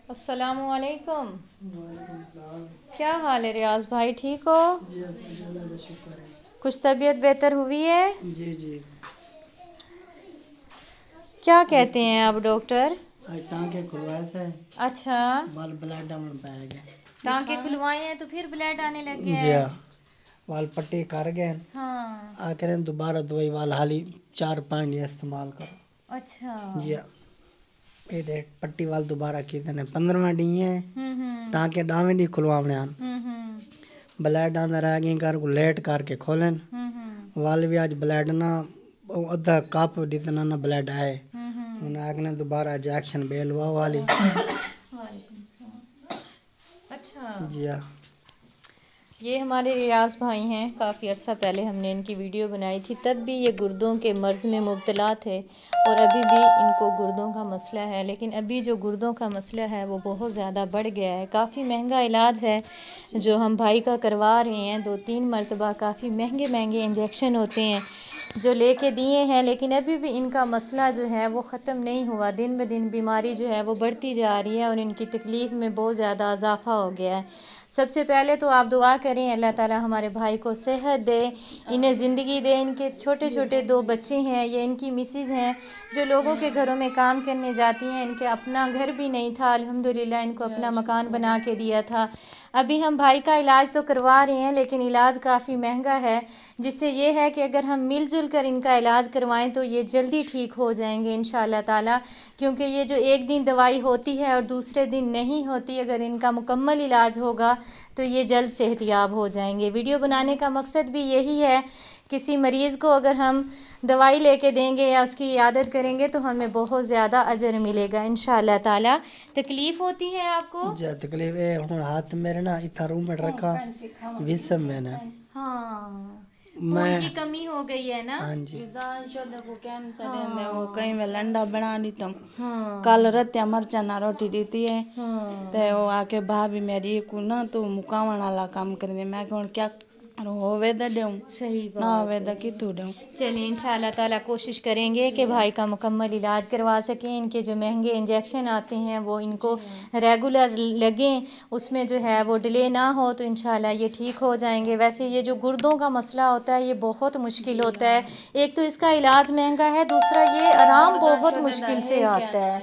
अस्सलामु अलैकुम। वालेकुम सलाम। क्या हाल है रियाज भाई, ठीक हो? जी अल्लाह का शुक्र है। कुछ तबीयत बेहतर हुई है? जी जी। क्या कहते हैं अब डॉक्टर? आज टाँके खुलवाए से अच्छा, बाल ब्लड डाउन पाया गया। टाँके खुलवाए हैं तो फिर ब्लड आने लग गया जी है? हाँ, वाल पट्टी कर गए। हाँ। आकर दोबारा दवाई वाल हाली 4-5 इस्तेमाल करो। अच्छा। जी हाँ, ये पट्टी वाल दोबारा की देने 15 डी है। टाँके डावे नहीं खुलवाने आन ब्लड आंदा रह गई कर को लेट करके खोलन वाल भी आज ब्लड ना अद्धा कप जितना ना ब्लड आए उन्हें आगने दोबारा इंजेक्शन बेलवा वाली। अच्छा, जी हाँ। ये हमारे रियाज भाई हैं। काफ़ी अर्सा पहले हमने इनकी वीडियो बनाई थी, तब भी ये गुर्दों के मर्ज़ में मुब्तला थे और अभी भी इनको गुर्दों का मसला है। लेकिन अभी जो गुर्दों का मसला है वो बहुत ज़्यादा बढ़ गया है। काफ़ी महंगा इलाज है जो हम भाई का करवा रहे हैं। 2-3 मरतबा काफ़ी महंगे महंगे इंजेक्शन होते हैं जो लेके दिए हैं, लेकिन अभी भी इनका मसला जो है वो ख़त्म नहीं हुआ। दिन ब दिन बीमारी जो है वो बढ़ती जा रही है और इनकी तकलीफ़ में बहुत ज़्यादा इजाफ़ा हो गया है। सबसे पहले तो आप दुआ करें अल्लाह ताला हमारे भाई को सेहत दे, इन्हें ज़िंदगी दे। इनके छोटे छोटे 2 बच्चे हैं, ये इनकी मिसेज़ हैं जो लोगों के घरों में काम करने जाती हैं। इनके अपना घर भी नहीं था, अल्हम्दुलिल्लाह इनको अपना मकान बना के दिया था। अभी हम भाई का इलाज तो करवा रहे हैं लेकिन इलाज काफ़ी महंगा है, जिससे ये है कि अगर हम मिलजुल कर इनका इलाज करवाएं तो ये जल्दी ठीक हो जाएंगे इंशाअल्लाह ताला। क्योंकि ये जो एक दिन दवाई होती है और दूसरे दिन नहीं होती, अगर इनका मुकम्मल इलाज होगा तो ये जल्द सेहतयाब हो जाएंगे। वीडियो बनाने का मकसद भी यही है, किसी मरीज़ को अगर हम दवाई लेके देंगे या उसकी इयादत करेंगे तो हमें बहुत ज़्यादा अजर मिलेगा इंशाअल्लाह ताला। तकलीफ़ होती है आपको? जी तकलीफ है हुन हाथ मेरे ना इतना रूम में रखा विसम में ना। हाँ, मैं खून की कमी हो गई है ना? हाँ जी। को कैंसर है वो कहीं में लंडा बना दी तुम। हाँ। कल रत्या मरचा ना रोटी देती है हाँ। ते वो आके भाभी मेरी को ना तो मुकावण वाला काम कर दे। मैं कौन क्या होवे द दूं सही ना बात। होवे द कितु दूं। चलिए इंशाअल्लाह ताला कोशिश करेंगे कि भाई का मुकम्मल इलाज करवा सकें। इनके जो महंगे इंजेक्शन आते हैं वो इनको रेगुलर लगें, उसमें जो है वो डिले ना हो तो इंशाअल्लाह ये ठीक हो जाएंगे। वैसे ये जो गुर्दों का मसला होता है ये बहुत मुश्किल होता है। एक तो इसका इलाज महंगा है, दूसरा ये आराम बहुत मुश्किल से आता है।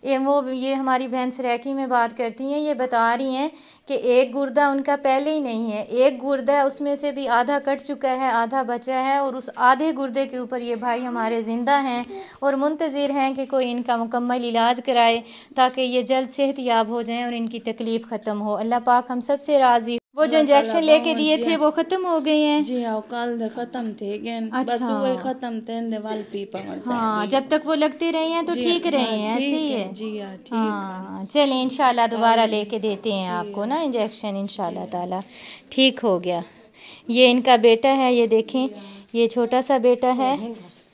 ये हमारी बहन सराकी में बात करती हैं, ये बता रही हैं कि एक गुर्दा उनका पहले ही नहीं है, एक गुर्दा है उसमें से भी आधा कट चुका है, आधा बचा है और उस आधे गुर्दे के ऊपर ये भाई हमारे ज़िंदा हैं और मुंतज़िर हैं कि कोई इनका मुकम्मल इलाज कराए ताकि ये जल्द सेहतयाब हो जाएं और इनकी तकलीफ़ ख़त्म हो। अल्लाह पाक हम सब से राज़ी। वो जो इंजेक्शन लेके दिए थे वो ख़त्म हो गए हैं? जी हाँ, कल दे खत्म थे गए। बस अच्छा। वही खत्म थे दे वाल पी पवन। हाँ, जब तक वो लगते रहे हैं तो ठीक रहे हैं, ऐसे ही है। जी हाँ ठीक। हाँ, चलें इंशाल्लाह दोबारा लेके देते हैं आपको ना इंजेक्शन, इंशाल्लाह ताला ठीक हो गया। ये इनका बेटा है, ये देखें, ये छोटा सा बेटा है।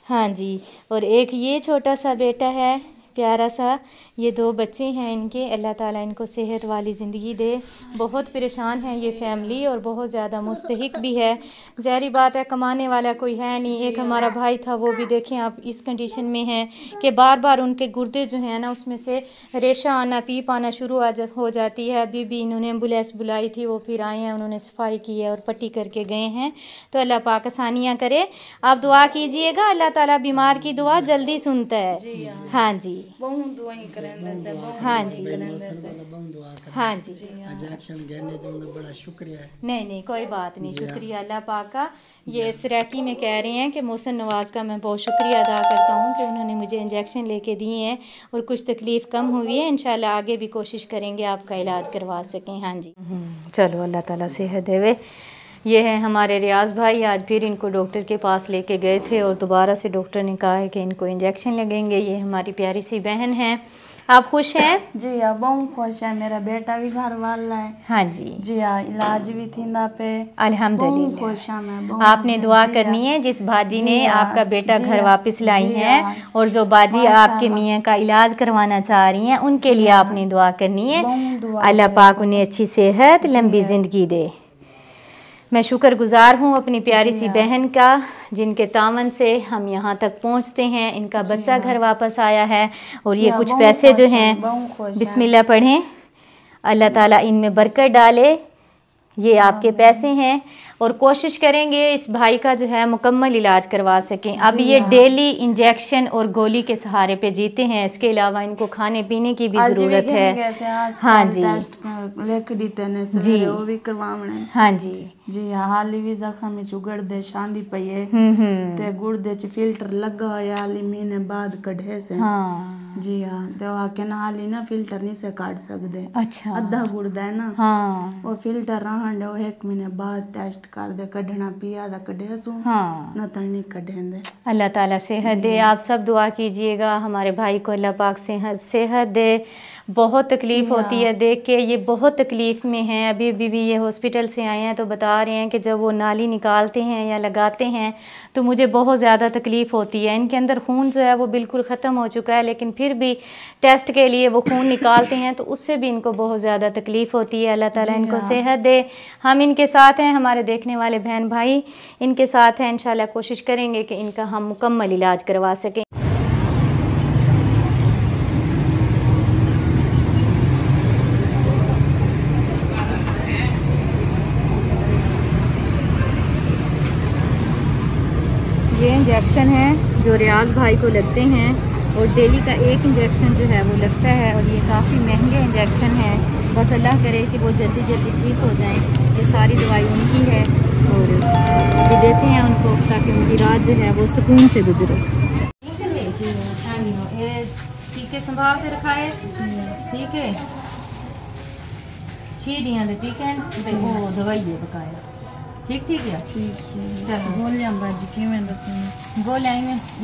हाँ जी, और एक ये छोटा सा बेटा है प्यारा सा। ये 2 बच्चे हैं इनके। अल्लाह ताला इनको सेहत वाली ज़िंदगी दे। बहुत परेशान है ये फैमिली और बहुत ज़्यादा मुस्तहिक भी है। ज़ाहिर बात है कमाने वाला कोई है नहीं। एक हमारा भाई था वो भी देखें आप इस कंडीशन में है कि बार बार उनके गुर्दे जो हैं ना उसमें से रेशा आना, पीप आना शुरू हो जाती है। अभी भी इन्होंने एम्बुलेंस बुलाई थी, वो फिर आए हैं, उन्होंने सफाई की है और पट्टी करके गए हैं। तो अल्लाह पाक आसानियाँ करे। आप दुआ कीजिएगा, अल्लाह ताला बीमार की दुआ जल्दी सुनता है। हाँ जी, बहुत दुआएं करेंगे से हाँ जी, हाँ जी। इंजेक्शन देने तो उनका बड़ा शुक्रिया है। नहीं कोई बात नहीं, शुक्रिया अल्लाह पाक का। ये सराकी में कह रहे हैं कि मोहसिन नवाज़ का मैं बहुत शुक्रिया अदा करता हूँ कि उन्होंने मुझे इंजेक्शन लेके दिए हैं और कुछ तकलीफ़ कम हुई है। इंशाल्लाह आगे भी कोशिश करेंगे आपका इलाज करवा सकें। हाँ जी, चलो अल्लाह ताला सेहत देवे। ये है हमारे रियाज भाई। आज फिर इनको डॉक्टर के पास लेके गए थे और दोबारा से डॉक्टर ने कहा है कि इनको इंजेक्शन लगेंगे। ये हमारी प्यारी सी बहन है। आप खुश हैं? जी हाँ, बहुत खुश है। मेरा बेटा भी घर वाला है। हाँ जी, जी हाँ, इलाज भी थी ना पे। अल्हम्दुलिल्लाह। खुश है मैं। आपने दुआ करनी है जिस बाजी ने आपका बेटा घर वापस लाई हैं और जो बाजी आपके मियाँ का इलाज करवाना चाह रही हैं उनके लिए आपने दुआ करनी है। अल्लाह पाक उन्हें अच्छी सेहत, लंबी ज़िंदगी दे। मैं शुक्रगुजार हूँ अपनी प्यारी सी बहन का, जिनके तावन से हम यहाँ तक पहुँचते हैं। इनका बच्चा घर वापस आया है और ये कुछ पैसे जो हैं, बिस्मिल्लाह पढ़ें, अल्लाह ताला इनमें बरकत डाले। ये आपके पैसे हैं और कोशिश करेंगे इस भाई का जो है मुकम्मल इलाज करवा सकें। अब ये डेली इंजेक्शन और गोली के सहारे पे जीते हैं, इसके अलावा इनको खाने पीने की भी ज़रूरत है। हाँ जी जी, वो भी करवावना। हाँ जी जी, हाली भी जख्म चुगड़ दे शांति पई है ते गुर्दे च फिल्टर लगा होया, हाली महीने बाद कढ़े से। हाँ जी हाँ, तो आके ना हाली ना फिल्टर नहीं से काट सकते। अच्छा, अद्धा गुर्दा है ना, हाँ वो फिल्टर रहन दे, 1 महीने बाद टेस्ट कर दे, कढ़ना पिया दा कढ़े सु, हाँ, न तो नहीं कढ़ेंदे। अल्लाह ताला सेहत दे। आप सब दुआ कीजिएगा हमारे भाई को, अल्लाह पाक सेहत दे। बहुत तकलीफ़ होती है देख के, ये बहुत तकलीफ़ में हैं। अभी भी ये हॉस्पिटल से आए हैं तो बता रहे हैं कि जब वो नाली निकालते हैं या लगाते हैं तो मुझे बहुत ज़्यादा तकलीफ़ होती है। इनके अंदर खून जो है वो बिल्कुल ख़त्म हो चुका है, लेकिन फिर भी टेस्ट के लिए वो खून निकालते हैं तो उससे भी इनको बहुत ज़्यादा तकलीफ़ होती है। अल्लाह ताला इनको सेहत दे। हम इनके साथ हैं, हमारे देखने वाले बहन भाई इनके साथ हैं। इंशाल्लाह कोशिश करेंगे कि इनका हम मुकम्मल इलाज करवा सकें। ये इंजेक्शन है जो रियाज भाई को लगते हैं और डेली का एक इंजेक्शन जो है वो लगता है और ये काफ़ी महंगे इंजेक्शन हैं। बस अल्लाह करे कि वो जल्दी जल्दी ठीक हो जाएं। ये सारी दवाई उनकी है और ये देते हैं उनको ताकि उनकी रात जो है वो सुकून से गुजरे। टीके संभाल के रखा है, ठीक है, 6 दियाँ ठीक है, वो दवाई है बकाया, ठीक ठीक है। चलो गोलियां बाजी किवें दसने, गोलियां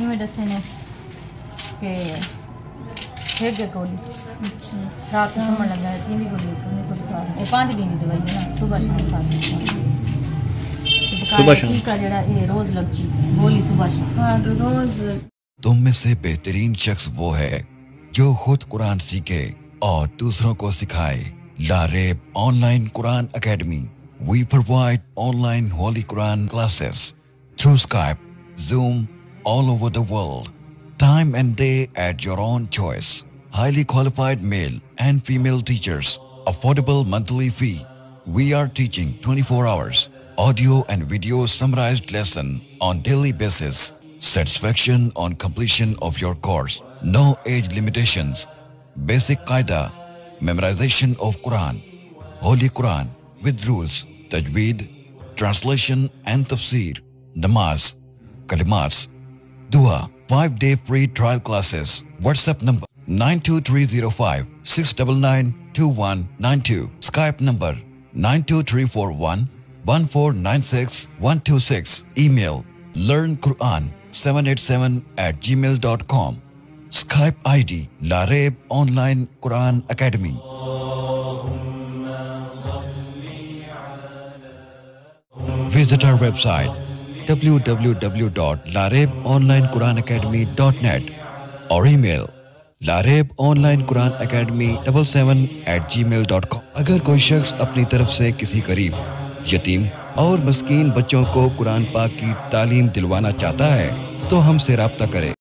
इवें दसे ने के एक गोली। अच्छा, रात में समझ लगा 3 गोली उन्हें तो खा ये 5 दिन की दवाई है ना, सुबह शाम खा सुबह शाम का जड़ा ये रोज लगती गोली सुबह शाम। हां रोज। तुम में से बेहतरीन शख्स वो है जो खुद कुरान सीखे और दूसरों को सिखाए। Laraib online Quran academy. We provide online Holy Quran classes through Skype, Zoom, all over the world. Time and day at your own choice. Highly qualified male and female teachers. Affordable monthly fee. We are teaching 24 hours. Audio and video summarized lesson on daily basis. Satisfaction on completion of your course. No age limitations. Basic Qaida. Memorization of Quran. Holy Quran with rules. Tajweed, translation and tafsir, namaz, kalimats, dua, 5-day free trial classes. WhatsApp number 92305 699 2192. Skype number 92341 1496 126. Email learnquran787@gmail.com. Skype ID Lareeb Online Quran Academy. Visit our website www.lareebonlinequranacademy.net or email lareebonlinequranacademy77@gmail.com। अगर कोई शख्स अपनी तरफ से किसी गरीब, यतीम और मस्कीन बच्चों को कुरान पाक की तालीम दिलवाना चाहता है तो हमसे राब्ता करें।